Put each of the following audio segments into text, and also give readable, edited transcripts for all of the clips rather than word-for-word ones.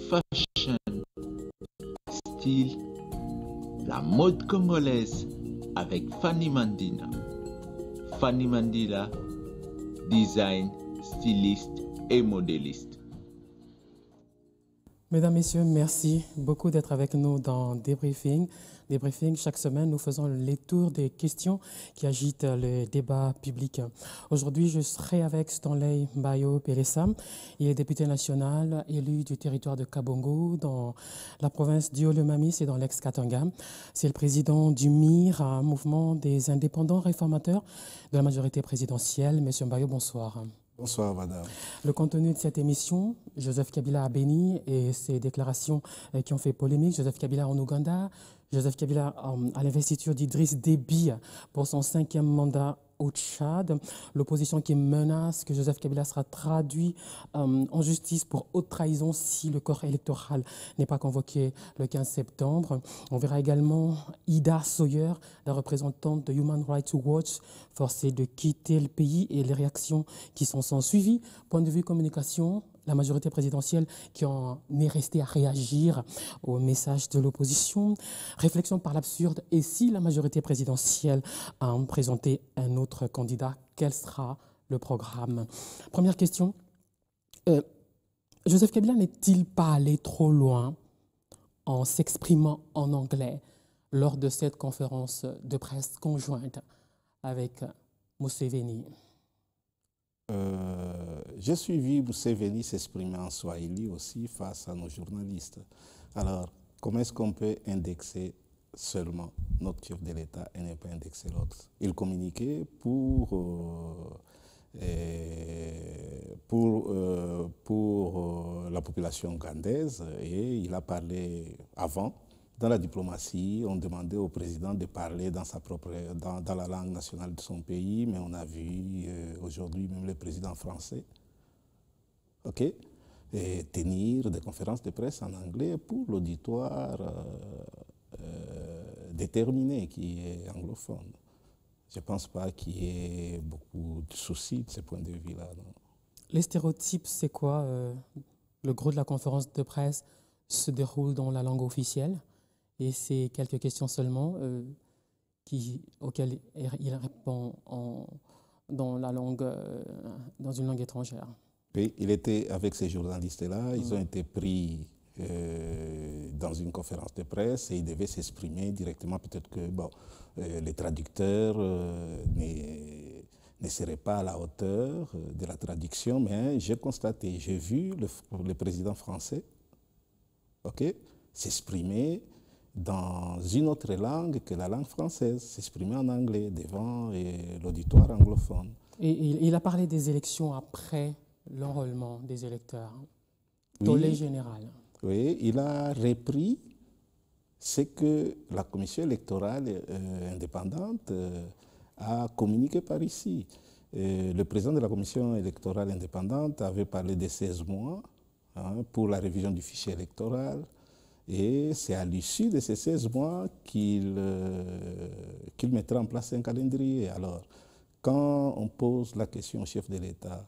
fashion, style, la mode congolaise avec Fanny Mandina. Fanny Mandila, design, styliste et modéliste. Mesdames, Messieurs, merci beaucoup d'être avec nous dans Débriefing. Débriefing, chaque semaine, nous faisons les tours des questions qui agitent le débat public. Aujourd'hui, je serai avec Stanley Mbayo Pelessa. Il est député national élu du territoire de Kabongo dans la province d'Iolo-Mamis et dans l'ex-Katanga. C'est le président du MIR, un mouvement des indépendants réformateurs de la majorité présidentielle. Monsieur Mbayo, bonsoir. Bonsoir, madame. Le contenu de cette émission, Joseph Kabila a béni et ses déclarations qui ont fait polémique. Joseph Kabila en Ouganda, Joseph Kabila à l'investiture d'Idriss Déby pour son 5e mandat au Tchad. L'opposition qui menace que Joseph Kabila sera traduit en justice pour haute trahison si le corps électoral n'est pas convoqué le 15 septembre. On verra également Ida Sawyer, la représentante de Human Rights Watch, forcée de quitter le pays et les réactions qui s'en sont suivies. Point de vue communication, la majorité présidentielle qui en est restée à réagir au message de l'opposition. Réflexion par l'absurde. Et si la majorité présidentielle a présenté un autre candidat, quel sera le programme? Première question. Joseph Kabila n'est-il pas allé trop loin en s'exprimant en anglais lors de cette conférence de presse conjointe avec Museveni? J'ai suivi Museveni s'exprimer en Swahili aussi face à nos journalistes. Alors, comment est-ce qu'on peut indexer seulement notre chef de l'État et ne pas indexer l'autre? Il communiquait pour la population ougandaise et il a parlé avant. Dans la diplomatie, on demandait au président de parler dans la langue nationale de son pays, mais on a vu aujourd'hui même le président français et tenir des conférences de presse en anglais pour l'auditoire déterminé qui est anglophone. Je ne pense pas qu'il y ait beaucoup de soucis de ce point de vue-là. Les stéréotypes, c'est quoi? Le gros de la conférence de presse se déroule dans la langue officielle. Et c'est quelques questions seulement auxquelles il répond dans une langue étrangère. Oui, il était avec ces journalistes-là, ils ont été pris dans une conférence de presse et ils devaient s'exprimer directement. Peut-être que les traducteurs ne seraient pas à la hauteur de la traduction, mais j'ai constaté, j'ai vu le président français s'exprimer dans une autre langue que la langue française, s'exprimer en anglais devant l'auditoire anglophone. Et il a parlé des élections après l'enrôlement des électeurs, tollé général. Oui, il a repris ce que la commission électorale indépendante a communiqué par ici. Le président de la commission électorale indépendante avait parlé de 16 mois pour la révision du fichier électoral. Et c'est à l'issue de ces 16 mois qu'il mettra en place un calendrier. Alors, quand on pose la question au chef de l'État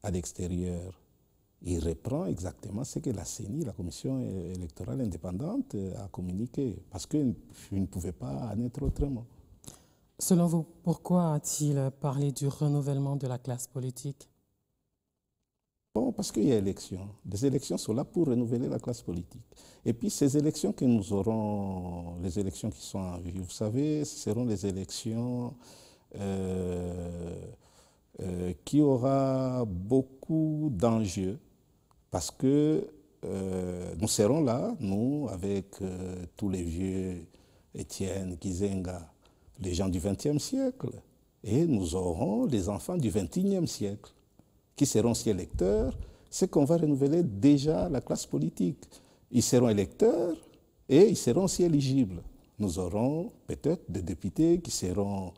à l'extérieur, il reprend exactement ce que la CENI, la Commission électorale indépendante, a communiqué, parce qu'il ne pouvait pas en être autrement. Selon vous, pourquoi a-t-il parlé du renouvellement de la classe politique? Bon, parce qu'il y a élections. Les élections sont là pour renouveler la classe politique. Et puis ces élections que nous aurons, les élections qui sont en vue, vous savez, ce seront les élections qui aura beaucoup d'enjeux parce que nous serons là, nous, avec tous les vieux Étienne, Kizenga, les gens du XXe siècle, et nous aurons les enfants du XXIe siècle qui seront aussi électeurs, c'est qu'on va renouveler déjà la classe politique. Ils seront électeurs et ils seront aussi éligibles. Nous aurons peut-être des députés qui seront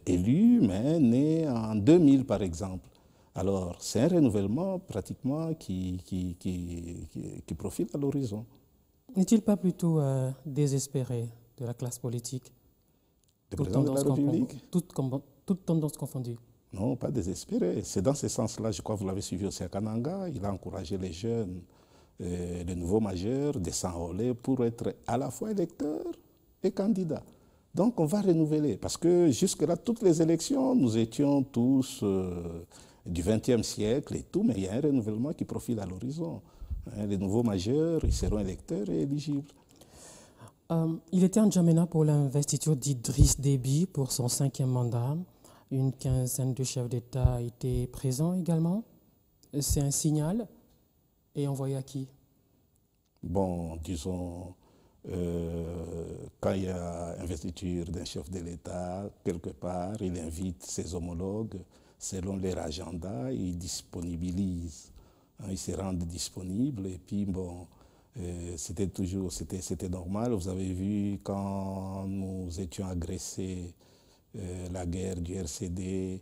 élus, mais nés en 2000 par exemple. Alors c'est un renouvellement pratiquement qui profile à l'horizon. N'est-il pas plutôt désespéré de la classe politique? Le président de la République? Toute tendance confondue. Non, pas désespéré. C'est dans ce sens-là, je crois que vous l'avez suivi aussi à Kananga. Il a encouragé les jeunes le nouveau majeur de s'enrôler pour être à la fois électeur et candidat. Donc on va renouveler, parce que jusque-là, toutes les élections, nous étions tous du XXe siècle et tout, mais il y a un renouvellement qui profile à l'horizon. Les nouveaux majeurs, ils seront électeurs et éligibles. Il était en N'Djamena pour l'investiture d'Idriss Déby pour son 5e mandat. Une quinzaine de chefs d'État étaient présents également. C'est un signal. Et envoyé à qui? Bon, disons, quand il y a investiture d'un chef de l'État, quelque part, il invite ses homologues selon leur agenda, il disponibilise. Ils se rendent disponibles et puis bon, c'était normal. Vous avez vu quand nous étions agressés, la guerre du RCD,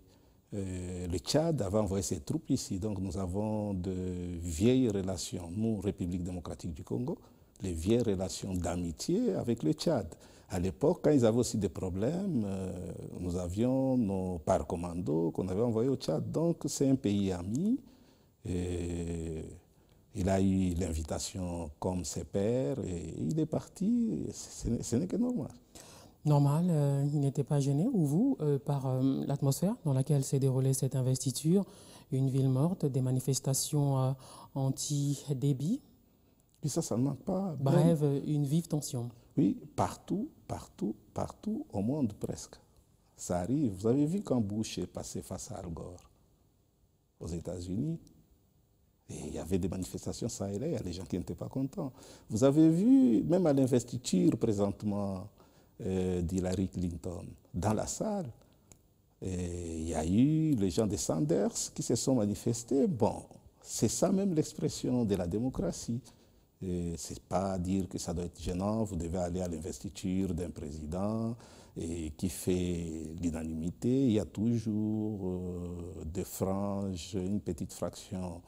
le Tchad avait envoyé ses troupes ici. Donc nous avons de vieilles relations, nous, République démocratique du Congo, les vieilles relations d'amitié avec le Tchad. À l'époque, quand ils avaient aussi des problèmes, nous avions nos par commando qu'on avait envoyés au Tchad. Donc c'est un pays ami. Et il a eu l'invitation comme ses pairs et il est parti. Ce n'est que normal. Normal, il n'était pas gêné, ou vous, par l'atmosphère dans laquelle s'est déroulée cette investiture, une ville morte, des manifestations anti-Déby? Et ça ne manque pas. Bref, une vive tension. Oui, partout au monde presque. Ça arrive. Vous avez vu quand Bush est passé face à Al Gore aux États-Unis, et il y avait des manifestations ça et là, il y a des gens qui n'étaient pas contents. Vous avez vu, même à l'investiture présentement d'Hillary Clinton, dans la salle, il y a eu les gens de Sanders qui se sont manifestés. Bon, c'est ça même l'expression de la démocratie. Ce n'est pas dire que ça doit être gênant, vous devez aller à l'investiture d'un président qui fait l'unanimité. Il y a toujours des franges, une petite fraction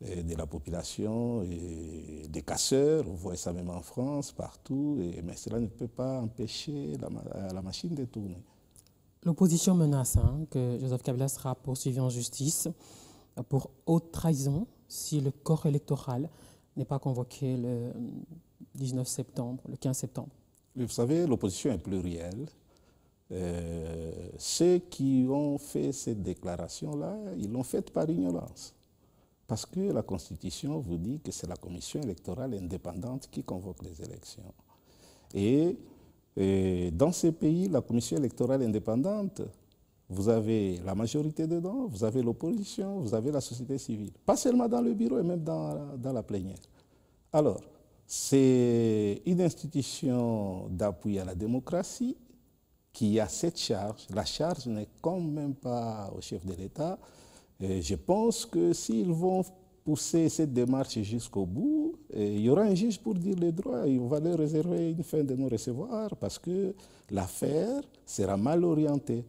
de la population, et des casseurs, vous voyez ça même en France, partout, mais cela ne peut pas empêcher la machine de tourner. L'opposition menace que Joseph Kabila sera poursuivi en justice pour haute trahison si le corps électoral n'est pas convoqué le 19 septembre, le 15 septembre. Vous savez, l'opposition est plurielle. Ceux qui ont fait cette déclaration-là, ils l'ont faite par ignorance. Parce que la Constitution vous dit que c'est la Commission électorale indépendante qui convoque les élections. Et dans ces pays, la Commission électorale indépendante, vous avez la majorité dedans, vous avez l'opposition, vous avez la société civile. Pas seulement dans le bureau et même dans la plénière. Alors, c'est une institution d'appui à la démocratie qui a cette charge. La charge n'est quand même pas au chef de l'État. Et je pense que s'ils vont pousser cette démarche jusqu'au bout, il y aura un juge pour dire les droits. Il va leur réserver une fin de non-recevoir parce que l'affaire sera mal orientée.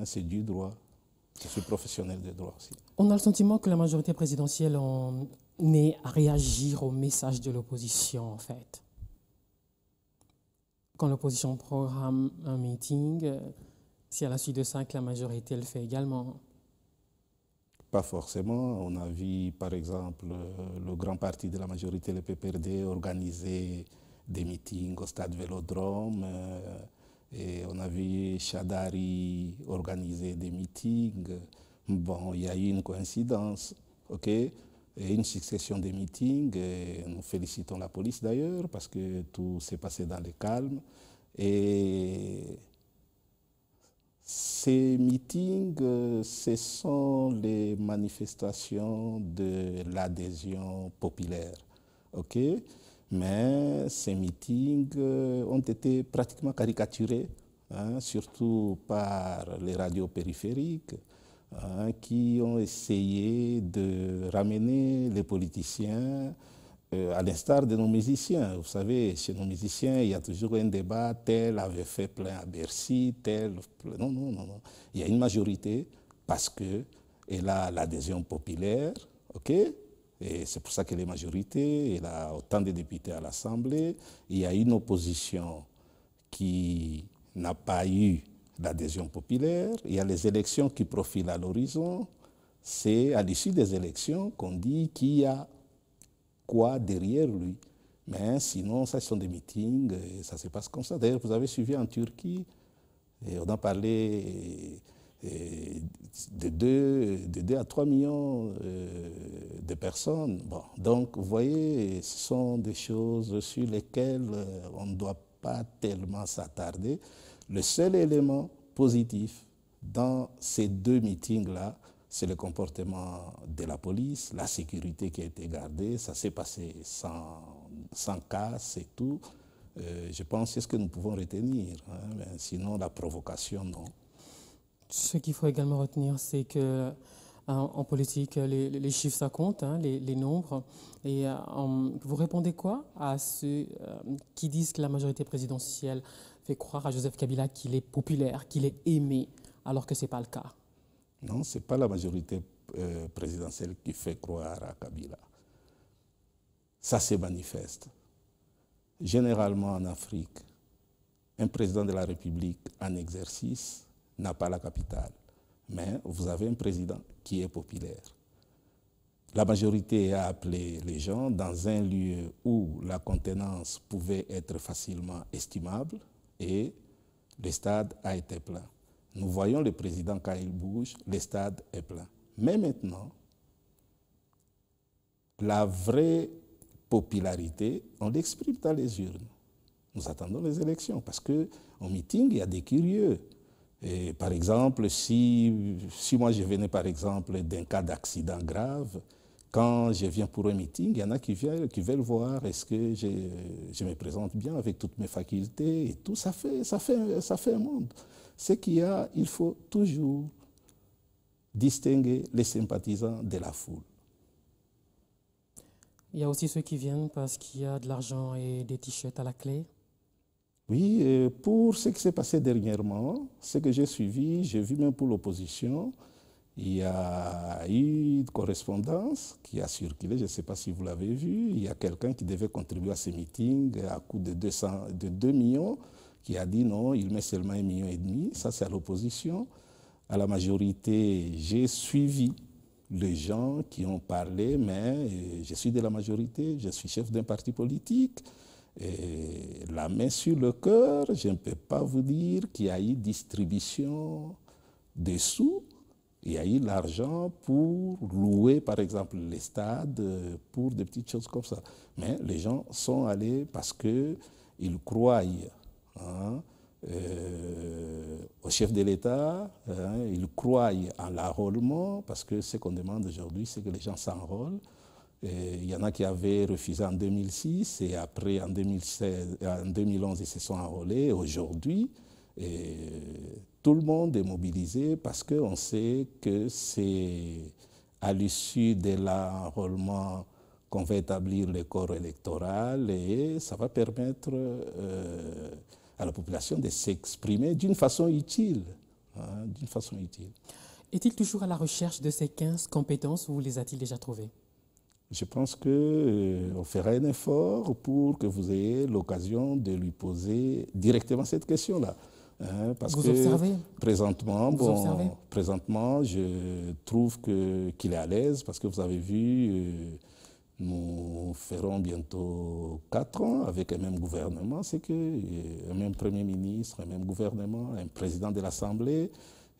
C'est du droit. Je suis professionnel de droit aussi. On a le sentiment que la majorité présidentielle est à réagir au message de l'opposition, en fait. Quand l'opposition programme un meeting, c'est à la suite de ça que la majorité le fait également. Pas forcément. On a vu, par exemple, le grand parti de la majorité, le PPRD, organiser des meetings au stade Vélodrome. Et on a vu Chadari organiser des meetings. Bon, il y a eu une coïncidence, ok, et une succession de meetings. Et nous félicitons la police d'ailleurs parce que tout s'est passé dans le calme. Et ces meetings, ce sont les manifestations de l'adhésion populaire, ok? Mais ces meetings ont été pratiquement caricaturés, surtout par les radios périphériques, qui ont essayé de ramener les politiciens à l'instar de nos musiciens. Vous savez, chez nos musiciens, il y a toujours un débat, tel avait fait plein à Bercy, tel... Non. Il y a une majorité parce qu'elle a l'adhésion populaire, ok? Et c'est pour ça qu'elle est majorité, elle a autant de députés à l'Assemblée. Il y a une opposition qui n'a pas eu l'adhésion populaire. Il y a les élections qui profilent à l'horizon. C'est à l'issue des élections qu'on dit qui a quoi derrière lui. Mais sinon, ça, ce sont des meetings et ça se passe comme ça. D'ailleurs, vous avez suivi en Turquie, et on a parlé de 2 à 3 millions de personnes. Bon, donc, vous voyez, ce sont des choses sur lesquelles on ne doit pas tellement s'attarder. Le seul élément positif dans ces 2 meetings-là, c'est le comportement de la police, la sécurité qui a été gardée. Ça s'est passé sans casse et tout. Je pense que c'est ce que nous pouvons retenir. Hein, mais sinon, la provocation, non. Ce qu'il faut également retenir, c'est que en politique, les chiffres, ça compte, hein, les nombres. Et vous répondez quoi à ceux qui disent que la majorité présidentielle fait croire à Joseph Kabila qu'il est populaire, qu'il est aimé, alors que ce n'est pas le cas? Non, ce n'est pas la majorité présidentielle qui fait croire à Kabila. Ça se manifeste. Généralement en Afrique, un président de la République en exercice n'a pas la capitale, mais vous avez un président qui est populaire. La majorité a appelé les gens dans un lieu où la contenance pouvait être facilement estimable et le stade a été plein. Nous voyons le président quand il bouge, le stade est plein. Mais maintenant, la vraie popularité, on l'exprime dans les urnes. Nous attendons les élections parce qu'au meeting, il y a des curieux. Et par exemple, si moi je venais par exemple d'un cas d'accident grave, quand je viens pour un meeting, il y en a qui veulent voir est-ce que je me présente bien avec toutes mes facultés et tout. Ça fait un monde. Ce qu'il y a, il faut toujours distinguer les sympathisants de la foule. Il y a aussi ceux qui viennent parce qu'il y a de l'argent et des t-shirts à la clé. Oui, pour ce qui s'est passé dernièrement, ce que j'ai suivi, j'ai vu même pour l'opposition, il y a eu une correspondance qui a circulé, je ne sais pas si vous l'avez vu, il y a quelqu'un qui devait contribuer à ces meetings à coût de 2 millions, qui a dit non, il met seulement 1,5 million. Ça, c'est à l'opposition. À la majorité, j'ai suivi les gens qui ont parlé, mais je suis de la majorité, je suis chef d'un parti politique. Et la main sur le cœur, je ne peux pas vous dire qu'il y a eu distribution des sous, il y a eu l'argent pour louer, par exemple, les stades, pour des petites choses comme ça. Mais les gens sont allés parce qu'ils croient au chef de l'État, ils croient en l'enrôlement, parce que ce qu'on demande aujourd'hui, c'est que les gens s'enrôlent. Il y en a qui avaient refusé en 2006 et après en 2011 ils se sont enrôlés. Aujourd'hui, tout le monde est mobilisé parce qu'on sait que c'est à l'issue de l'enrôlement qu'on va établir le corps électoral et ça va permettre à la population de s'exprimer d'une façon utile. D'une façon utile. Est-il toujours à la recherche de ces 15 compétences ou les a-t-il déjà trouvées? Je pense qu'on fera un effort pour que vous ayez l'occasion de lui poser directement cette question-là. Parce vous que observez présentement, présentement, je trouve qu'il est à l'aise parce que vous avez vu, nous ferons bientôt 4 ans avec un même gouvernement. C'est qu'un même Premier ministre, un même gouvernement, un président de l'Assemblée.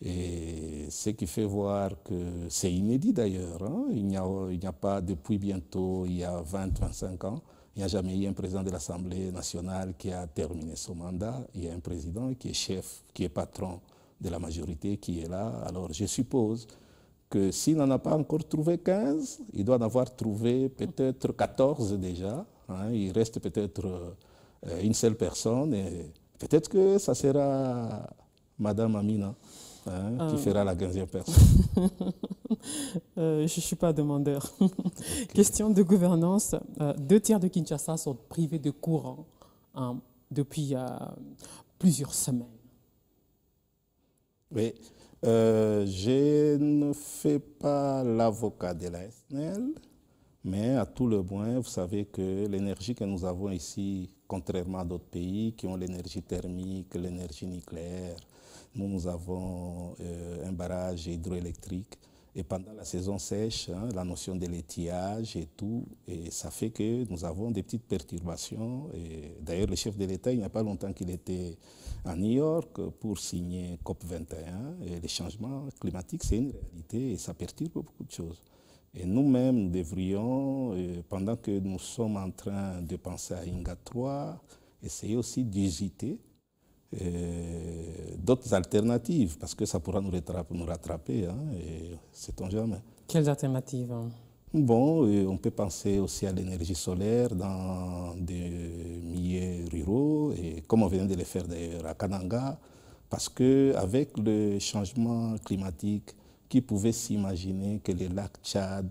Et ce qui fait voir que c'est inédit d'ailleurs. Il n'y a pas, depuis bientôt, il y a 20-25 ans, il n'y a jamais eu un président de l'Assemblée nationale qui a terminé son mandat. Il y a un président qui est chef, qui est patron de la majorité qui est là. Alors je suppose que s'il n'en a pas encore trouvé 15, il doit en avoir trouvé peut-être 14 déjà. Il reste peut-être une seule personne et peut-être que ça sera Madame Amina. Qui fera la 15e personne. Je ne suis pas demandeur. Okay. Question de gouvernance. 2 tiers de Kinshasa sont privés de courant depuis plusieurs semaines. Oui. Je ne fais pas l'avocat de la SNEL, mais à tout le moins, vous savez que l'énergie que nous avons ici, contrairement à d'autres pays qui ont l'énergie thermique, l'énergie nucléaire, nous avons un barrage hydroélectrique Et pendant la saison sèche, la notion de l'étiage et tout, et ça fait que nous avons des petites perturbations. D'ailleurs, le chef de l'État, il n'y a pas longtemps qu'il était à New York pour signer COP21. Et les changements climatiques, c'est une réalité et ça perturbe beaucoup de choses. Et nous-mêmes, nous devrions, pendant que nous sommes en train de penser à INGA 3, essayer aussi d'hésiter d'autres alternatives, parce que ça pourra nous rattraper, et sait-on jamais. Quelles alternatives? Bon, on peut penser aussi à l'énergie solaire dans des milieux ruraux, et comme on vient de le faire d'ailleurs à Kananga, parce qu'avec le changement climatique, qui pouvait s'imaginer que le lac Tchad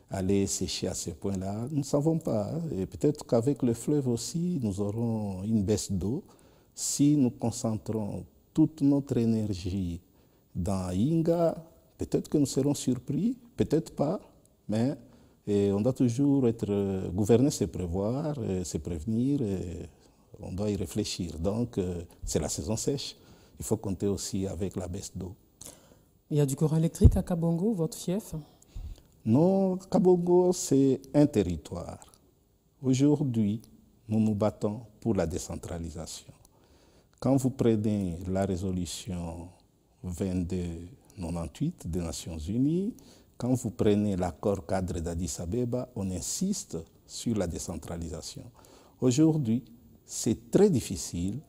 allait sécher à ce point-là? Nous ne savons pas. Et peut-être qu'avec le fleuve aussi, nous aurons une baisse d'eau. Si nous concentrons toute notre énergie dans Inga, peut-être que nous serons surpris, peut-être pas, mais on doit toujours gouverner, c'est prévoir, c'est prévenir, on doit y réfléchir. Donc, c'est la saison sèche. Il faut compter aussi avec la baisse d'eau. Il y a du courant électrique à Kabongo, votre fief? Non, Kabongo, c'est un territoire. Aujourd'hui, nous nous battons pour la décentralisation. Quand vous prenez la résolution 2298 des Nations Unies, quand vous prenez l'accord cadre d'Addis Abeba, on insiste sur la décentralisation. Aujourd'hui, c'est très difficile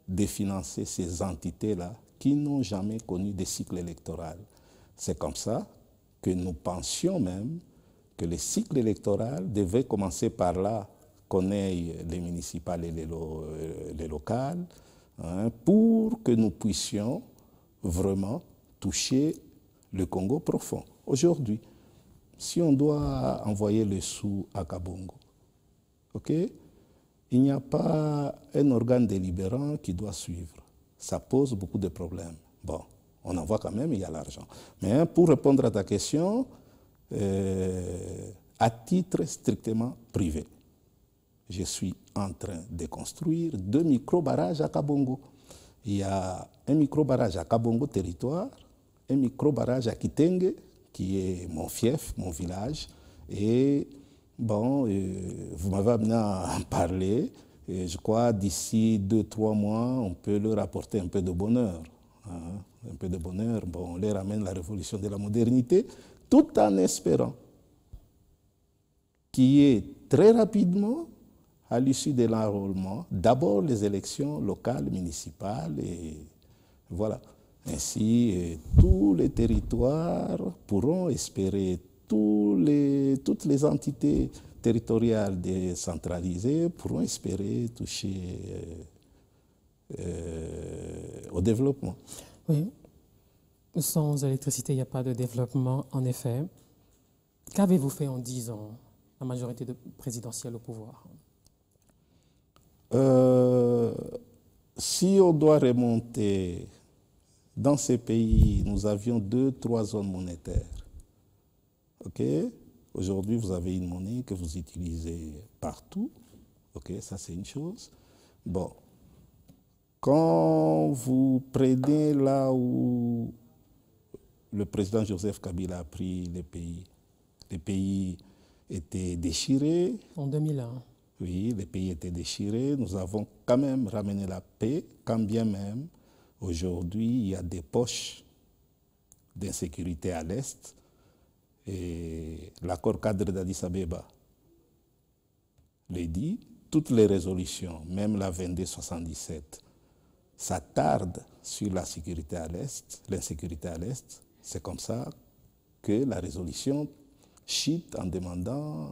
de financer ces entités-là qui n'ont jamais connu de cycle électoral. C'est comme ça que nous pensions même que le cycle électoral devait commencer par là, qu'on ait les municipales et les locales, pour que nous puissions vraiment toucher le Congo profond. Aujourd'hui, si on doit envoyer le sous à Kabongo, ok, il n'y a pas un organe délibérant qui doit suivre. Ça pose beaucoup de problèmes. Bon, on envoie quand même, il y a l'argent. Mais pour répondre à ta question, à titre strictement privé, je suis en train de construire 2 micro-barrages à Kabongo. Il y a un micro-barrage à Kabongo territoire, un micro-barrage à Kitenge, qui est mon fief, mon village, et bon, vous m'avez amené à en parler. Et je crois d'ici 2-3 mois, on peut leur apporter un peu de bonheur. Un peu de bonheur. Bon, on leur amène la révolution de la modernité, tout en espérant qu'il y ait très rapidement, à l'issue de l'enrôlement, d'abord les élections locales, municipales, et voilà. Ainsi, tous les territoires pourront espérer, toutes les entités territoriales décentralisées pourront espérer toucher au développement. Oui. Sans électricité, il n'y a pas de développement, en effet. Qu'avez-vous fait en 10 ans, la majorité présidentielle au pouvoir? Si on doit remonter, dans ces pays, nous avions 2-3 zones monétaires. Ok? Aujourd'hui, vous avez une monnaie que vous utilisez partout. Ok, ça c'est une chose. Bon. Quand vous prenez là où le président Joseph Kabila a pris les pays étaient déchirés. En 2001. Oui, les pays étaient déchirés. Nous avons quand même ramené la paix, quand bien même aujourd'hui il y a des poches d'insécurité à l'Est. Et l'accord cadre d'Addis Abeba le dit, toutes les résolutions, même la 2277, s'attardent sur la sécurité à l'Est, l'insécurité à l'Est. C'est comme ça que la résolution chute en demandant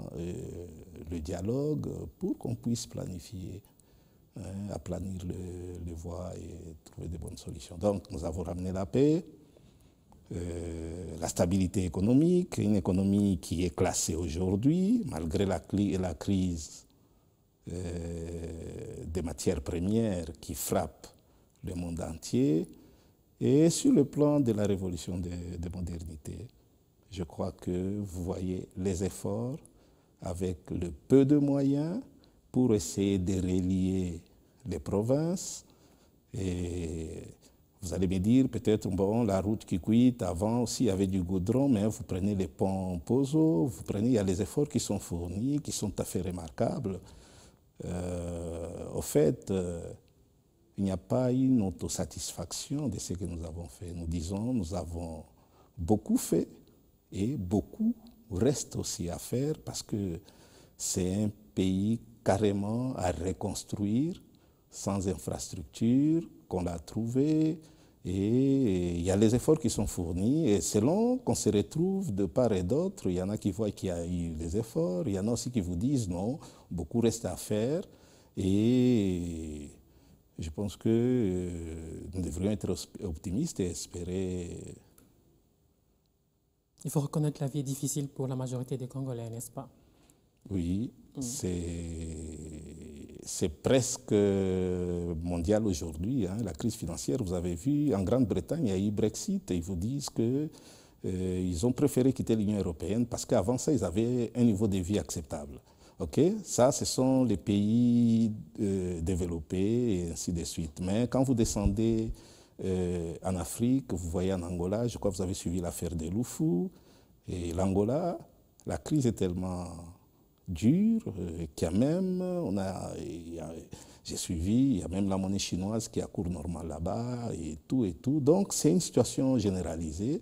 le dialogue pour qu'on puisse planifier, aplanir les voies et trouver de bonnes solutions. Donc nous avons ramené la paix, la stabilité économique, une économie qui est classée aujourd'hui, malgré la crise des matières premières qui frappe le monde entier. Et sur le plan de la révolution de modernité, je crois que vous voyez les efforts avec le peu de moyens pour essayer de relier les provinces. Et Vous allez me dire, peut-être, bon, la route qui quitte, avant aussi, il y avait du goudron, mais vous prenez les ponts Pozo, il y a les efforts qui sont fournis, qui sont tout à fait remarquables. Au fait, il n'y a pas une autosatisfaction de ce que nous avons fait. Nous disons, nous avons beaucoup fait et beaucoup reste aussi à faire parce que c'est un pays carrément à reconstruire sans infrastructure qu'on l'a trouvé. Et il y a les efforts qui sont fournis et selon qu'on se retrouve de part et d'autre, il y en a qui voient qu'il y a eu des efforts, il y en a aussi qui vous disent non, beaucoup reste à faire et je pense que nous devrions être optimistes et espérer. Il faut reconnaître que la vie est difficile pour la majorité des Congolais, n'est-ce pas? Oui, c'est presque mondial aujourd'hui. Hein. La crise financière, vous avez vu, en Grande-Bretagne, il y a eu Brexit et ils vous disent qu'ils ont préféré quitter l'Union européenne parce qu'avant ça, ils avaient un niveau de vie acceptable. Okay? Ça, ce sont les pays développés et ainsi de suite. Mais quand vous descendez en Afrique, vous voyez en Angola, je crois que vous avez suivi l'affaire de Lufu, et l'Angola, la crise est tellement dure qu'il y a même, j'ai suivi, il y a même la monnaie chinoise qui est à cours normal là-bas et tout et tout. Donc c'est une situation généralisée.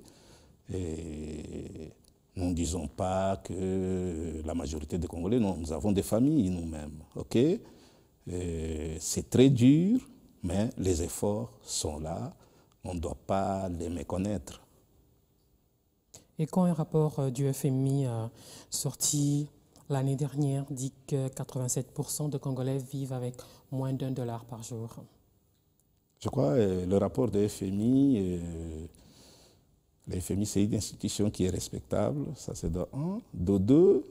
Et nous ne disons pas que la majorité des Congolais, non, nous avons des familles nous-mêmes. Okay? C'est très dur, mais les efforts sont là. On ne doit pas les méconnaître. Et quand un rapport du FMI sorti l'année dernière dit que 87% de Congolais vivent avec moins d'$1 par jour. Je crois que le rapport de FMI, le FMI c'est une institution qui est respectable, ça c'est de un. De deux,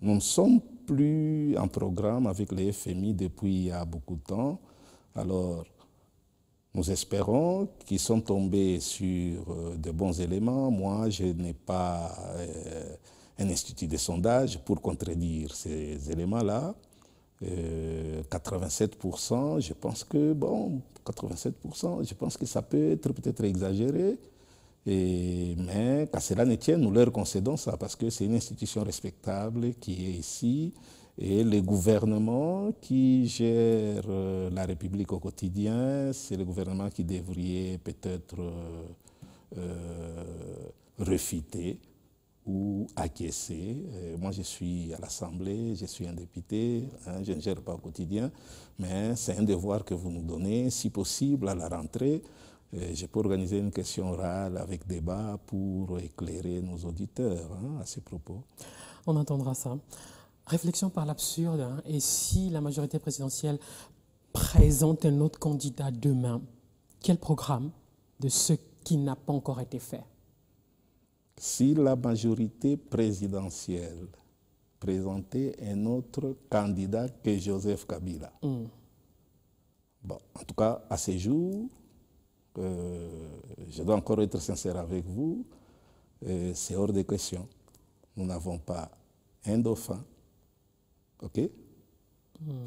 nous ne sommes plus en programme avec le FMI depuis il y a beaucoup de temps. Alors, nous espérons qu'ils sont tombés sur de bons éléments. Moi, je n'ai pas un institut de sondage pour contredire ces éléments-là. 87%, je pense que, bon, 87%, je pense que ça peut être peut-être exagéré. Mais qu'à cela ne tienne, nous leur concédons ça parce que c'est une institution respectable qui est ici. Et le gouvernement qui gère la République au quotidien, c'est le gouvernement qui devrait peut-être refuter ou acquiescer. Moi, je suis à l'Assemblée, je suis un député, hein, je ne gère pas au quotidien, mais c'est un devoir que vous nous donnez, si possible, à la rentrée. Je peux organiser une question orale avec débat pour éclairer nos auditeurs hein, à ces propos. On entendra ça. Réflexion par l'absurde, hein. Et si la majorité présidentielle présente un autre candidat demain, quel programme de ce qui n'a pas encore été fait? Si la majorité présidentielle présentait un autre candidat que Joseph Kabila, bon, en tout cas, à ce jour, je dois encore être sincère avec vous, c'est hors de question. Nous n'avons pas un dauphin. OK?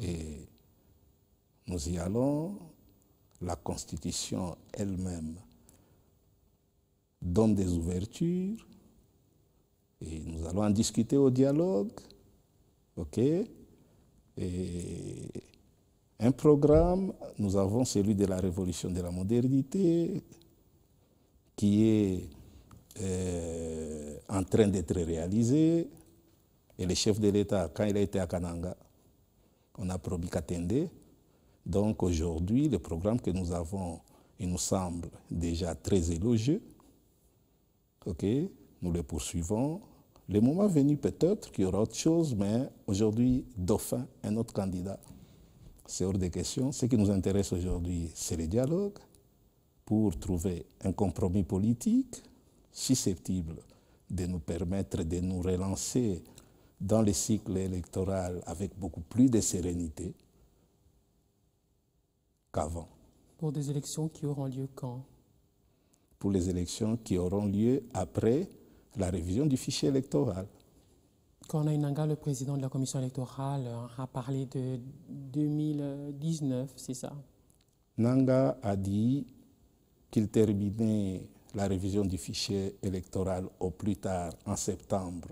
Et nous y allons. La Constitution elle-même donne des ouvertures et nous allons en discuter au dialogue. OK? Et un programme, nous avons celui de la révolution de la modernité qui est en train d'être réalisé. Et le chef de l'État, quand il a été à Kananga, on a promis Katende. Donc aujourd'hui, le programme que nous avons, il nous semble déjà très élogieux. OK, nous le poursuivons. Le moment venu peut-être qu'il y aura autre chose, mais aujourd'hui, dauphin, un autre candidat, c'est hors de question. Ce qui nous intéresse aujourd'hui, c'est le dialogue pour trouver un compromis politique susceptible de nous permettre de nous relancer dans le cycle électoral avec beaucoup plus de sérénité qu'avant. Pour des élections qui auront lieu quand? Pour les élections qui auront lieu après la révision du fichier électoral. Corneille Nangaa, le président de la commission électorale, a parlé de 2019, c'est ça? Nangaa a dit qu'il terminait la révision du fichier électoral au plus tard en septembre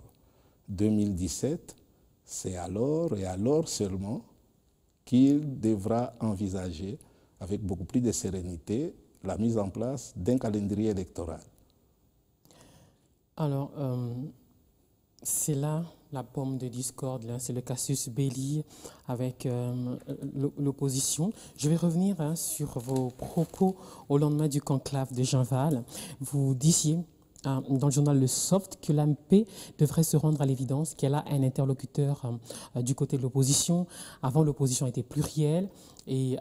2017, c'est alors et alors seulement qu'il devra envisager avec beaucoup plus de sérénité la mise en place d'un calendrier électoral. Alors, c'est là la pomme de discorde, c'est le casus belli avec l'opposition. Je vais revenir sur vos propos au lendemain du conclave de Jean-Val. Vous disiez dans le journal Le Soft que l'AMP devrait se rendre à l'évidence qu'elle a un interlocuteur du côté de l'opposition. Avant, l'opposition était plurielle et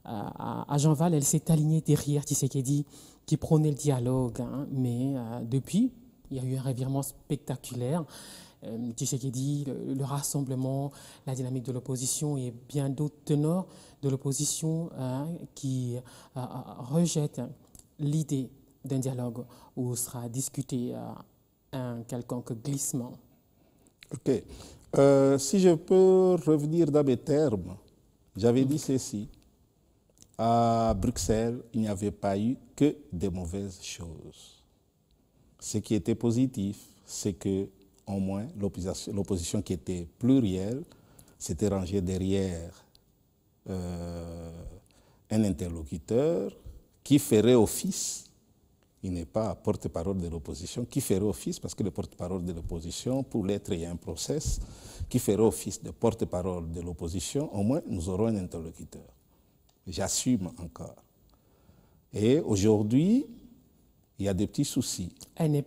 à Jean-Val, elle s'est alignée derrière Tshisekedi qui prônait le dialogue. Mais depuis, il y a eu un revirement spectaculaire. Tshisekedi, le rassemblement, la dynamique de l'opposition et bien d'autres teneurs de l'opposition qui rejettent l'idée d'un dialogue où sera discuté un quelconque glissement. Ok. Si je peux revenir dans mes termes, j'avais dit ceci. À Bruxelles, il n'y avait pas eu que des mauvaises choses. Ce qui était positif, c'est que au moins l'opposition qui était plurielle s'était rangée derrière un interlocuteur qui ferait office, il n'est pas porte-parole de l'opposition, qui ferait office, parce que le porte-parole de l'opposition, pour l'être, il y a un process, qui ferait office de porte-parole de l'opposition, au moins nous aurons un interlocuteur. J'assume encore. Et aujourd'hui, il y a des petits soucis. Elle ne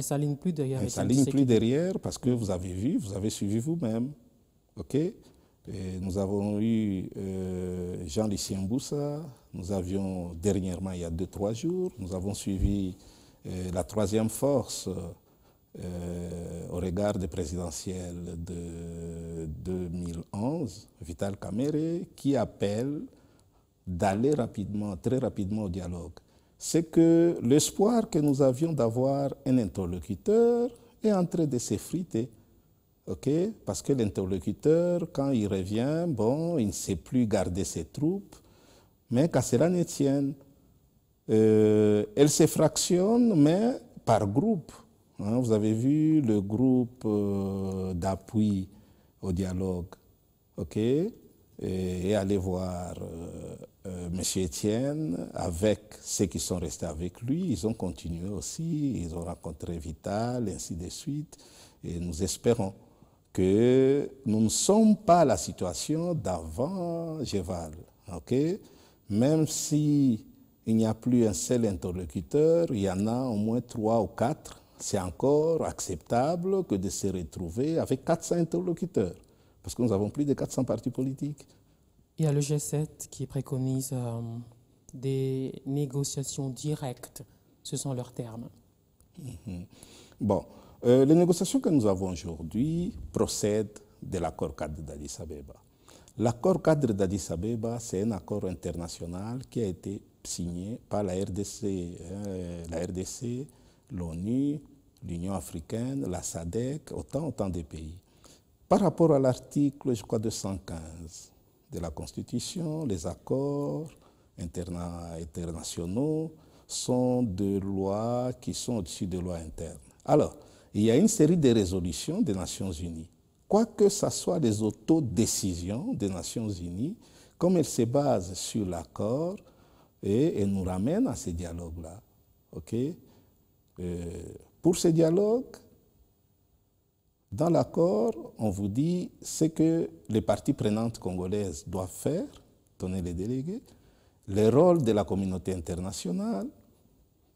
s'aligne plus derrière. Elle ne s'aligne plus derrière parce que vous avez vu, vous avez suivi vous-même. OK? Et nous avons eu Jean-Lucien Boussa, nous avions dernièrement, il y a 2-3 jours, nous avons suivi la troisième force au regard des présidentielles de 2011, Vital Kamerhe, qui appelle d'aller rapidement, très rapidement au dialogue. C'est que l'espoir que nous avions d'avoir un interlocuteur est en train de s'effriter. Okay? Parce que l'interlocuteur, quand il revient, bon, il ne sait plus garder ses troupes, mais qu'à cela ne tienne, elle se fractionne, mais par groupe. Hein, vous avez vu le groupe d'appui au dialogue, ok? Et allez voir M. Etienne avec ceux qui sont restés avec lui. Ils ont continué aussi, ils ont rencontré Vital, ainsi de suite. Et nous espérons que nous ne sommes pas à la situation d'avant Jean-Val, ok? Même si il n'y a plus un seul interlocuteur, il y en a au moins 3 ou 4. C'est encore acceptable que de se retrouver avec 400 interlocuteurs, parce que nous avons plus de 400 partis politiques. Il y a le G7 qui préconise des négociations directes, ce sont leurs termes. Bon, les négociations que nous avons aujourd'hui procèdent de l'accord cadre d'Addis Abeba. L'accord cadre d'Addis Abeba, c'est un accord international qui a été signé par la RDC, l'ONU, l'Union africaine, la SADC, autant de pays. Par rapport à l'article, je crois, 215 de la Constitution, les accords internationaux sont des lois qui sont au-dessus des lois internes. Alors, il y a une série de résolutions des Nations Unies. Quoique ce soit les autodécisions des Nations Unies, comme elles se basent sur l'accord, et elles nous ramènent à ces dialogues-là. Okay? Pour ces dialogues, dans l'accord, on vous dit ce que les parties prenantes congolaises doivent faire, donner les délégués, le rôle de la communauté internationale,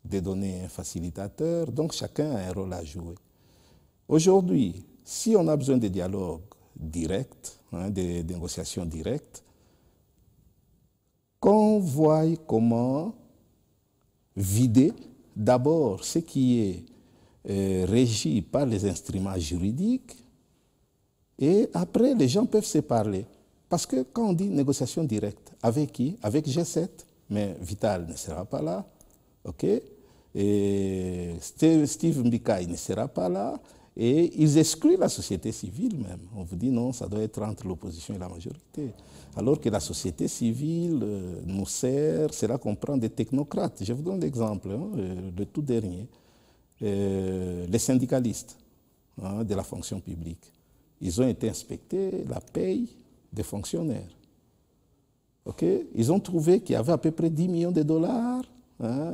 de donner un facilitateur, donc chacun a un rôle à jouer. Aujourd'hui, si on a besoin de dialogue direct, de négociations directes, qu'on voie comment vider d'abord ce qui est régi par les instruments juridiques, et après les gens peuvent se parler. Parce que quand on dit négociation directe, avec qui? Avec G7, mais Vital ne sera pas là, ok? Et Steve Mbika ne sera pas là, Et ils excluent la société civile même. On vous dit non, ça doit être entre l'opposition et la majorité. Alors que la société civile nous sert, c'est là qu'on prend des technocrates. Je vous donne l'exemple, le tout dernier. Les syndicalistes de la fonction publique. Ils ont été inspectés la paye des fonctionnaires. Okay? Ils ont trouvé qu'il y avait à peu près 10 millions de dollars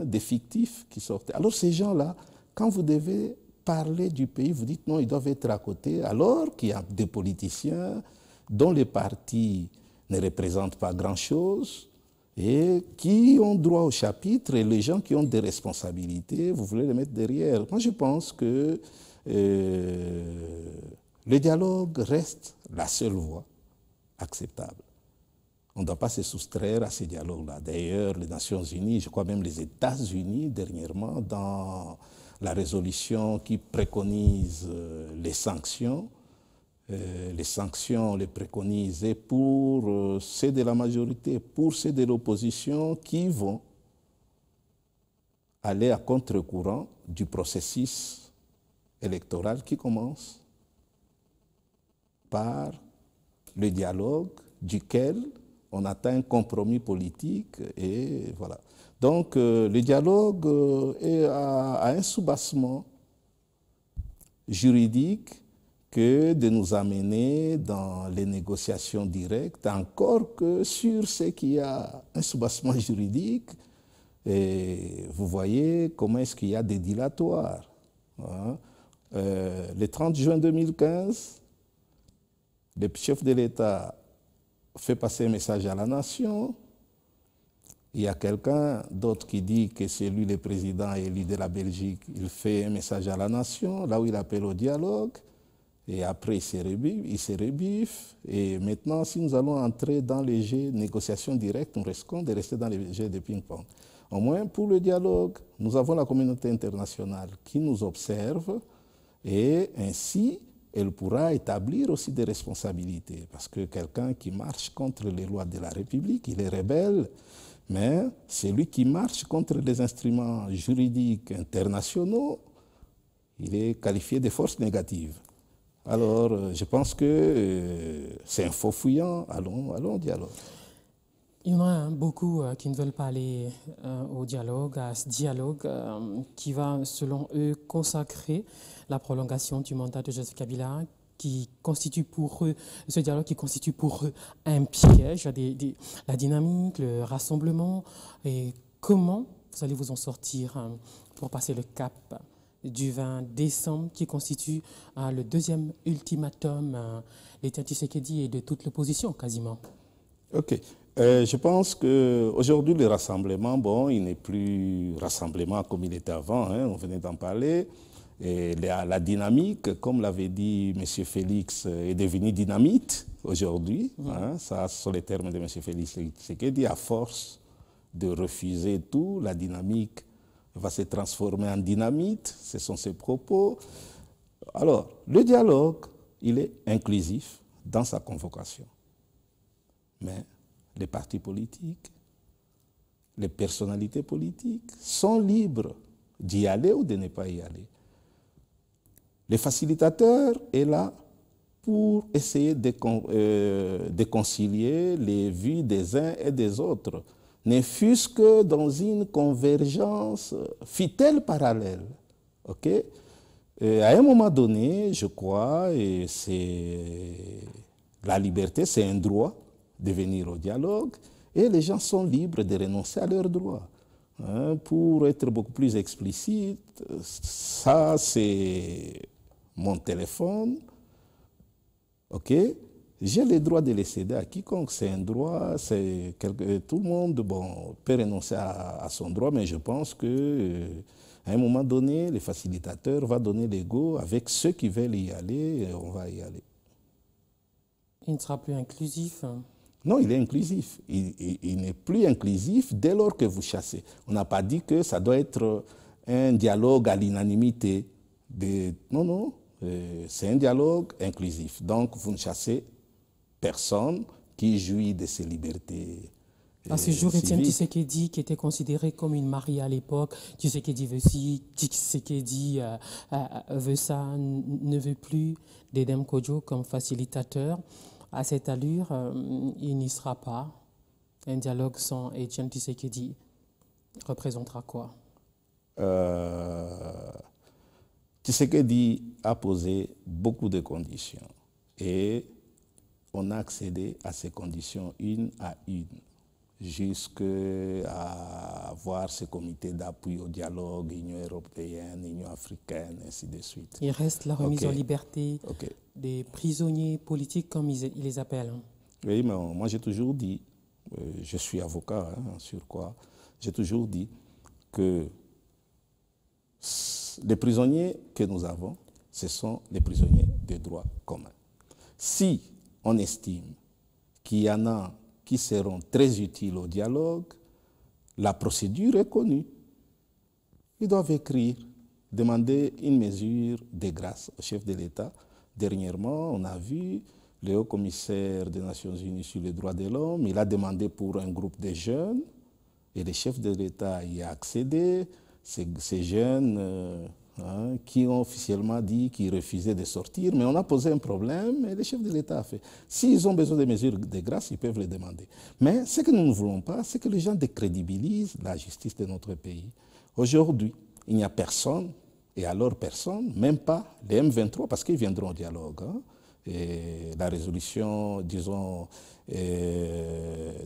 des fictifs qui sortaient. Alors ces gens-là, quand vous devez parler du pays, vous dites non, ils doivent être à côté, alors qu'il y a des politiciens dont les partis ne représentent pas grand-chose et qui ont droit au chapitre, et les gens qui ont des responsabilités, vous voulez les mettre derrière. Moi, je pense que le dialogue reste la seule voie acceptable. On ne doit pas se soustraire à ces dialogues-là. D'ailleurs, les Nations Unies, je crois même les États-Unis, dernièrement, dans la résolution qui préconise les sanctions les préconisées pour ceux de la majorité, pour ceux de l'opposition qui vont aller à contre-courant du processus électoral qui commence par le dialogue duquel on atteint un compromis politique et voilà. Donc le dialogue a un soubassement juridique que de nous amener dans les négociations directes, encore que sur ce qui a un soubassement juridique, et vous voyez comment est-ce qu'il y a des dilatoires. Le 30 juin 2015, le chef de l'État fait passer un message à la nation. Il y a quelqu'un d'autre qui dit que c'est lui le président élu de la Belgique. Il fait un message à la nation, là où il appelle au dialogue. Et après, il se rebiffe. Et maintenant, si nous allons entrer dans les jeux de négociation directe, nous risquons de rester dans les jeux de ping-pong. Au moins, pour le dialogue, nous avons la communauté internationale qui nous observe et ainsi, elle pourra établir aussi des responsabilités. Parce que quelqu'un qui marche contre les lois de la République, il est rebelle, mais celui qui marche contre les instruments juridiques internationaux, il est qualifié de force négative. Alors, je pense que c'est un faux fouillant. Allons au dialogue. Il y en a beaucoup qui ne veulent pas aller au dialogue, à ce dialogue qui va, selon eux, consacrer la prolongation du mandat de Joseph Kabila, qui constitue pour eux, ce dialogue qui constitue pour eux un piège à la dynamique, le rassemblement. Et comment vous allez vous en sortir pour passer le cap du 20 décembre, qui constitue le deuxième ultimatum d'Étienne Tshisekedi et de toute l'opposition, quasiment. OK. Je pense qu'aujourd'hui, le rassemblement, bon, il n'est plus rassemblement comme il était avant, on venait d'en parler. Et la dynamique, comme l'avait dit M. Félix, est devenue dynamite aujourd'hui. Ça, ce sont les termes de M. Félix Tshisekedi. À force de refuser tout, la dynamique va se transformer en dynamite, ce sont ses propos. Alors, le dialogue, il est inclusif dans sa convocation. Mais les partis politiques, les personnalités politiques sont libres d'y aller ou de ne pas y aller. Le facilitateur est là pour essayer de concilier les vues des uns et des autres, ne fût-ce que dans une convergence fût-elle parallèle. Okay? À un moment donné, je crois, et la liberté, c'est un droit de venir au dialogue, et les gens sont libres de renoncer à leurs droits. Pour être beaucoup plus explicite, ça c'est mon téléphone, ok? J'ai le droit de le céder à quiconque, c'est un droit, tout le monde peut renoncer à son droit, mais je pense qu'à un moment donné, le facilitateur va donner l'ego avec ceux qui veulent y aller, et on va y aller. Il ne sera plus inclusif. Non, il est inclusif. Il n'est plus inclusif dès lors que vous chassez. On n'a pas dit que ça doit être un dialogue à l'unanimité. Non, non, c'est un dialogue inclusif. Donc, vous ne chassez personne qui jouit de ses libertés À ce jour, Étienne civique. Tshisekedi, qui était considéré comme une mariée à l'époque, Tshisekedi veut ci, Tshisekedi veut ça, ne veut plus d'Edem Kodjo comme facilitateur. À cette allure, il n'y sera pas. Un dialogue sans Étienne Tshisekedi représentera quoi? Tshisekedi a posé beaucoup de conditions et on a accédé à ces conditions une à une, jusqu'à avoir ce comité d'appui au dialogue, Union européenne, Union africaine, ainsi de suite. Il reste la remise en liberté des prisonniers politiques, comme ils les appellent. Oui, mais moi j'ai toujours dit, je suis avocat, sur quoi, j'ai toujours dit que les prisonniers que nous avons, ce sont les prisonniers de droit commun. Si on estime qu'il y en a qui seront très utiles au dialogue, la procédure est connue. Ils doivent écrire, demander une mesure de grâce au chef de l'État. Dernièrement, on a vu le haut-commissaire des Nations Unies sur les droits de l'homme, il a demandé pour un groupe de jeunes et le chef de l'État y a accédé. Ces jeunes qui ont officiellement dit qu'ils refusaient de sortir, mais on a posé un problème et le chef de l'État a fait. S'ils ont besoin de mesures de grâce, ils peuvent les demander. Mais ce que nous ne voulons pas, c'est que les gens décrédibilisent la justice de notre pays. Aujourd'hui, il n'y a personne, et alors personne, même pas les M23, parce qu'ils viendront au dialogue. Et la résolution, disons,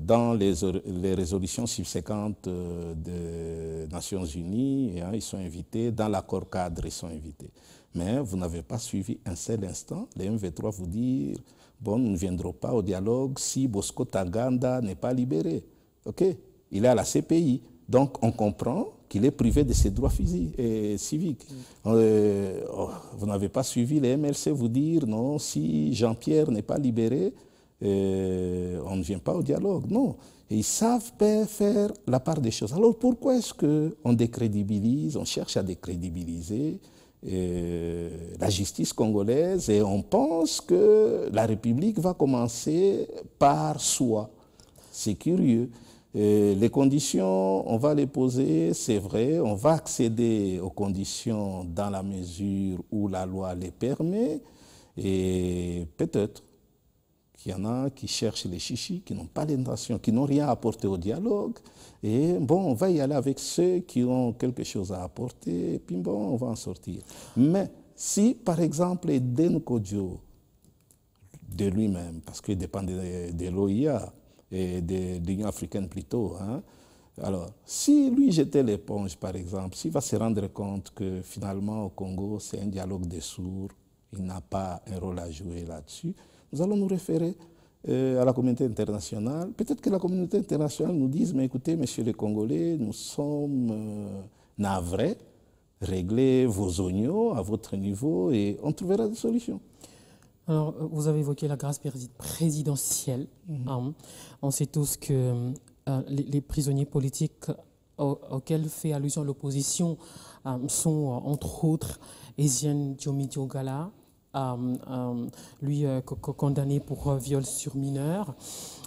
dans les résolutions subséquentes des Nations Unies, ils sont invités, dans l'accord cadre, ils sont invités. Mais vous n'avez pas suivi un seul instant les M23 vous dire, bon, nous ne viendrons pas au dialogue si Bosco Taganda n'est pas libéré. OK? Il est à la CPI. Donc, on comprend qu'il est privé de ses droits physiques et civiques. Vous n'avez pas suivi les MLC vous dire, non, si Jean-Pierre n'est pas libéré, on ne vient pas au dialogue. Non. Et ils savent faire la part des choses. Alors, pourquoi est-ce qu'on décrédibilise, on cherche à décrédibiliser la justice congolaise et on pense que la République va commencer par soi? C'est curieux. Les conditions, on va les poser, c'est vrai, on va accéder aux conditions dans la mesure où la loi les permet, et peut-être qu'il y en a qui cherchent les chichis, qui n'ont pas l'intention, qui n'ont rien à apporter au dialogue, et bon, on va y aller avec ceux qui ont quelque chose à apporter, et puis bon, on va en sortir. Mais si, par exemple, Eden Kodjo, de lui-même, parce qu'il dépend de l'OIA, et de l'Union africaine plutôt. Alors, si lui jetait l'éponge, par exemple, s'il va se rendre compte que finalement au Congo, c'est un dialogue des sourds, il n'a pas un rôle à jouer là-dessus, nous allons nous référer à la communauté internationale. Peut-être que la communauté internationale nous dise, mais écoutez, messieurs les Congolais, nous sommes navrés, réglez vos oignons à votre niveau et on trouvera des solutions. Alors, vous avez évoqué la grâce présidentielle. On sait tous que les prisonniers politiques auxquels fait allusion l'opposition sont, entre autres, Etienne Diomi Diogala, lui condamné pour viol sur mineur.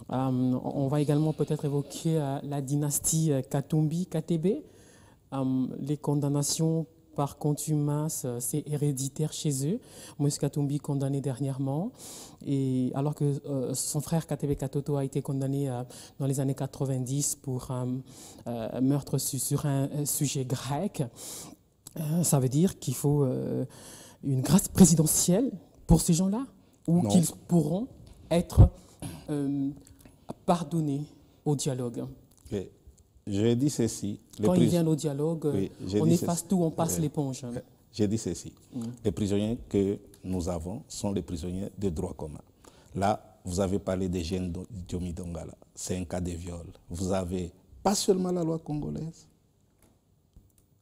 On va également peut-être évoquer la dynastie Katumbi, KTB. Les condamnations par contumace, c'est héréditaire chez eux. Moïse Katumbi condamné dernièrement, et alors que son frère Katebe Katoto a été condamné dans les années 90 pour meurtre sur un sujet grec. Ça veut dire qu'il faut une grâce présidentielle pour ces gens-là, ou qu'ils pourront être pardonnés au dialogue. Okay. Je dis ceci. Quand ils viennent au dialogue, on efface tout, on passe l'éponge. J'ai dit ceci. Les prisonniers que nous avons sont les prisonniers de droit commun. Là, vous avez parlé des jeunes Diomi Dongala. C'est un cas de viol. Vous avez pas seulement la loi congolaise,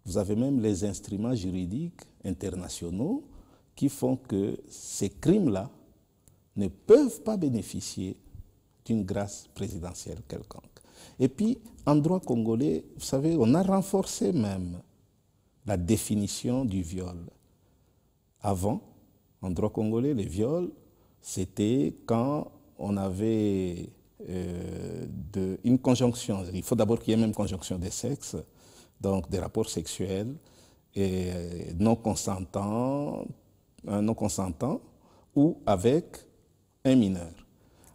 vous avez même les instruments juridiques internationaux qui font que ces crimes-là ne peuvent pas bénéficier d'une grâce présidentielle quelconque. Et puis, en droit congolais, vous savez, on a renforcé même la définition du viol. Avant, en droit congolais, les viols, c'était quand on avait une conjonction. Il faut d'abord qu'il y ait même conjonction des sexes, donc des rapports sexuels et non consentants ou avec un mineur.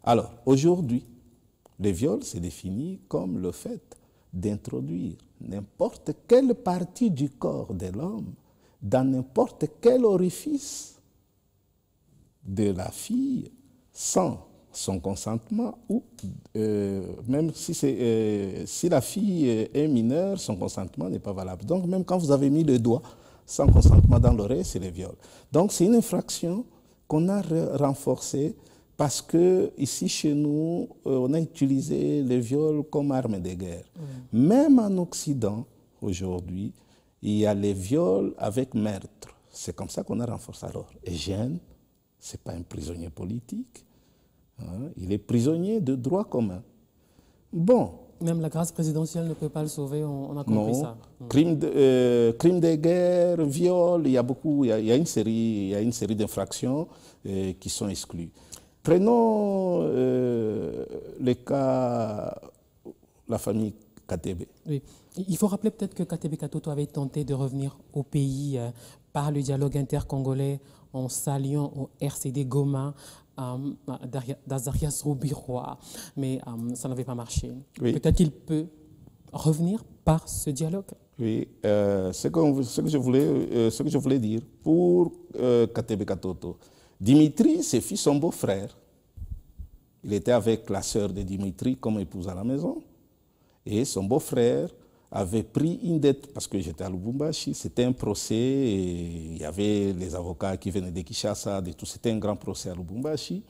Alors, aujourd'hui, le viol, c'est défini comme le fait d'introduire n'importe quelle partie du corps de l'homme dans n'importe quel orifice de la fille sans son consentement ou même si la fille est mineure, son consentement n'est pas valable. Donc même quand vous avez mis le doigt sans consentement dans l'oreille, c'est le viol. Donc c'est une infraction qu'on a renforcée parce que ici chez nous, on a utilisé le viol comme arme de guerre. Même en Occident, aujourd'hui, il y a les viols avec meurtre. C'est comme ça qu'on a renforcé. Alors, Eugène, ce n'est pas un prisonnier politique. Hein, il est prisonnier de droit commun. Bon. Même la grâce présidentielle ne peut pas le sauver, on a compris ça. Crime de guerre, viol, il y a une série d'infractions qui sont exclues. Prenons le cas, la famille Katebe. Oui. Il faut rappeler peut-être que Katebe Katoto avait tenté de revenir au pays par le dialogue intercongolais en s'alliant au RCD Goma d'Azarias Roubirois, mais ça n'avait pas marché. Oui. Peut-être qu'il peut revenir par ce dialogue. Oui, ce que je voulais dire pour Katebe Katoto. Dimitri s'est fait son beau-frère. Il était avec la sœur de Dimitri comme épouse à la maison. Et son beau-frère avait pris une dette, parce que j'étais à Lubumbashi, c'était un procès, et il y avait les avocats qui venaient de Kinshasa, c'était un grand procès à Lubumbashi.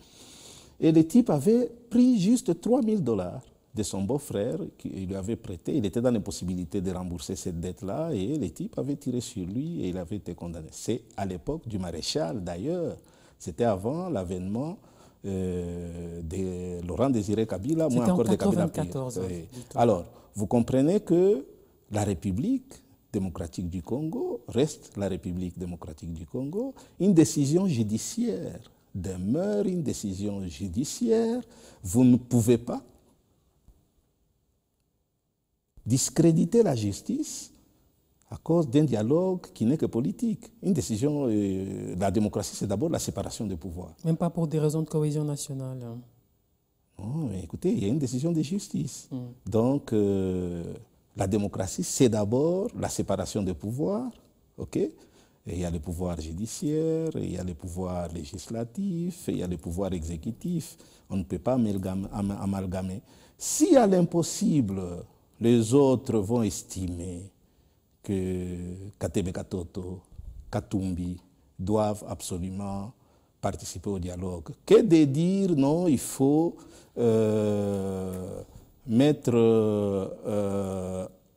Et le type avait pris juste $3,000 de son beau-frère qu'il lui avait prêté. Il était dans l'impossibilité de rembourser cette dette-là, et le type avait tiré sur lui et il avait été condamné. C'est à l'époque du maréchal, d'ailleurs. C'était avant l'avènement de Laurent Désiré Kabila, moins encore de Kabila. Alors, vous comprenez que la République démocratique du Congo reste la République démocratique du Congo. Une décision judiciaire demeure une décision judiciaire. Vous ne pouvez pas discréditer la justice à cause d'un dialogue qui n'est que politique. Une décision, la démocratie, c'est d'abord la séparation des pouvoirs. Même pas pour des raisons de cohésion nationale. Non, mais écoutez, il y a une décision de justice. Donc, la démocratie, c'est d'abord la séparation des pouvoirs, ok? Et il y a le pouvoir judiciaire, il y a le pouvoir législatif, il y a le pouvoir exécutif. On ne peut pas amalgamer. Si à l'impossible, les autres vont estimer que Katebe Katoto, Katumbi doivent absolument participer au dialogue. Que de dire non, il faut mettre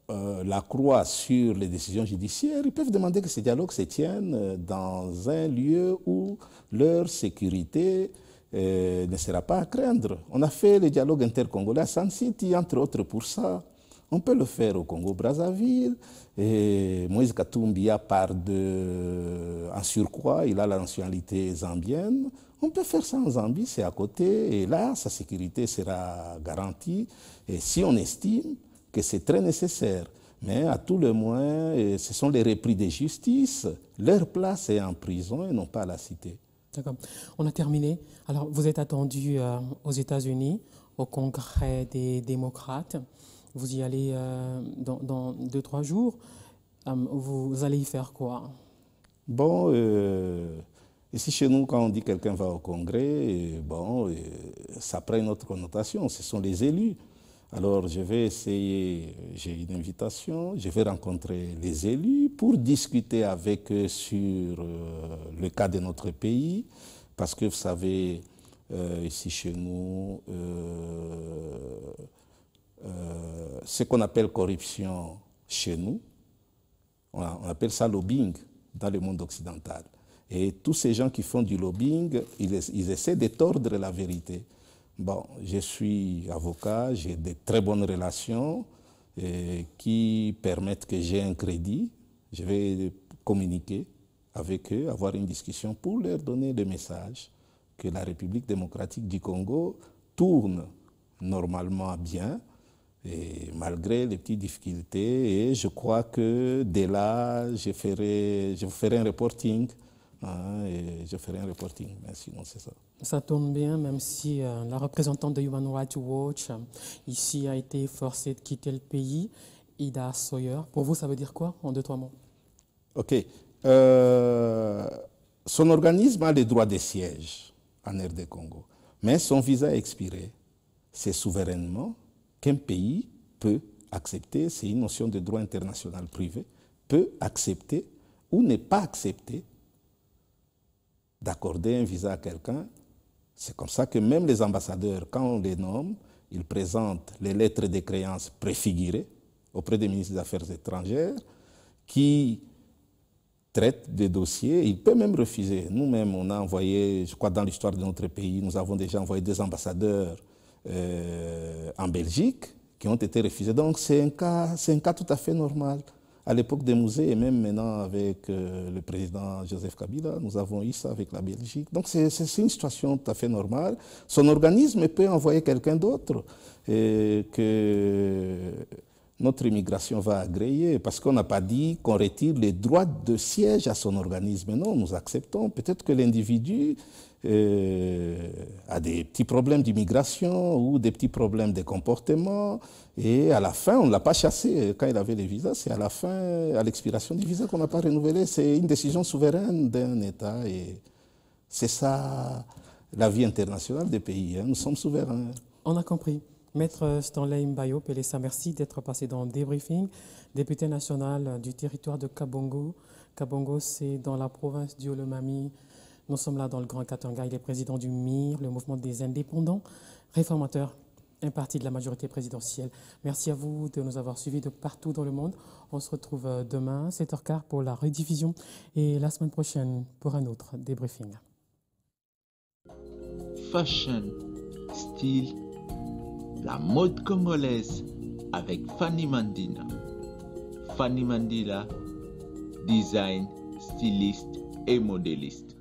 la croix sur les décisions judiciaires. Ils peuvent demander que ces dialogues se tiennent dans un lieu où leur sécurité ne sera pas à craindre. On a fait le dialogue intercongolais à Sun City, entre autres pour ça. On peut le faire au Congo-Brazzaville. Moïse Katumbi a en surcroît, il a la nationalité zambienne. On peut faire ça en Zambie, c'est à côté, et là, sa sécurité sera garantie. Et si on estime que c'est très nécessaire, mais à tout le moins, ce sont les repris de justice. Leur place est en prison et non pas à la cité. D'accord. On a terminé. Alors, vous êtes attendu aux États-Unis, au Congrès des démocrates. Vous y allez dans 2-3 jours. Vous allez y faire quoi? Bon, ici chez nous, quand on dit quelqu'un va au Congrès, ça prend une autre connotation. Ce sont les élus. Alors, je vais essayer, j'ai une invitation, je vais rencontrer les élus pour discuter avec eux sur le cas de notre pays. Parce que vous savez, ici chez nous, ce qu'on appelle corruption chez nous, on appelle ça lobbying dans le monde occidental. Et tous ces gens qui font du lobbying, ils essaient de tordre la vérité. Bon, je suis avocat, j'ai de très bonnes relations qui permettent que j'ai un crédit. Je vais communiquer avec eux, avoir une discussion pour leur donner le message que la République démocratique du Congo tourne normalement bien, et malgré les petites difficultés. Et je crois que dès là, je ferai un reporting. Et je ferai un reporting, mais sinon c'est ça. Ça tourne bien, même si la représentante de Human Rights Watch ici a été forcée de quitter le pays, Ida Sawyer. Pour vous, ça veut dire quoi en 2-3 mots? Ok. Son organisme a le droit de siège en RD Congo, mais son visa est expiré. C'est souverainement qu'un pays peut accepter, c'est une notion de droit international privé, peut accepter ou ne pas accepter d'accorder un visa à quelqu'un. C'est comme ça que même les ambassadeurs, quand on les nomme, ils présentent les lettres de créance préfigurées auprès des ministres des Affaires étrangères qui traitent des dossiers. Il peut même refuser. Nous-mêmes, on a envoyé, je crois dans l'histoire de notre pays, nous avons déjà envoyé 2 ambassadeurs en Belgique qui ont été refusés. Donc c'est un cas tout à fait normal. À l'époque des musées et même maintenant avec le président Joseph Kabila, nous avons eu ça avec la Belgique. Donc c'est une situation tout à fait normale. Son organisme peut envoyer quelqu'un d'autre que notre immigration va agréer, parce qu'on n'a pas dit qu'on retire les droits de siège à son organisme. Non, nous acceptons. Peut-être que l'individu a des petits problèmes d'immigration ou des petits problèmes de comportement. Et à la fin, on ne l'a pas chassé. Quand il avait les visas, c'est à la fin, à l'expiration du visa, qu'on n'a pas renouvelé. C'est une décision souveraine d'un État. Et c'est ça, la vie internationale des pays. Nous sommes souverains. On a compris. Maître Stanley Mbayo Pelessa, merci d'être passé dans le débriefing. Député national du territoire de Kabongo. Kabongo, c'est dans la province du Olomami. Nous sommes là dans le Grand Katanga. Il est président du MIR, le mouvement des indépendants réformateurs, un parti de la majorité présidentielle. Merci à vous de nous avoir suivis de partout dans le monde. On se retrouve demain, 7h15 pour la rediffusion et la semaine prochaine pour un autre débriefing. Fashion, style, la mode congolaise avec Fanny Mandina. Fanny Mandila, design, styliste et modéliste.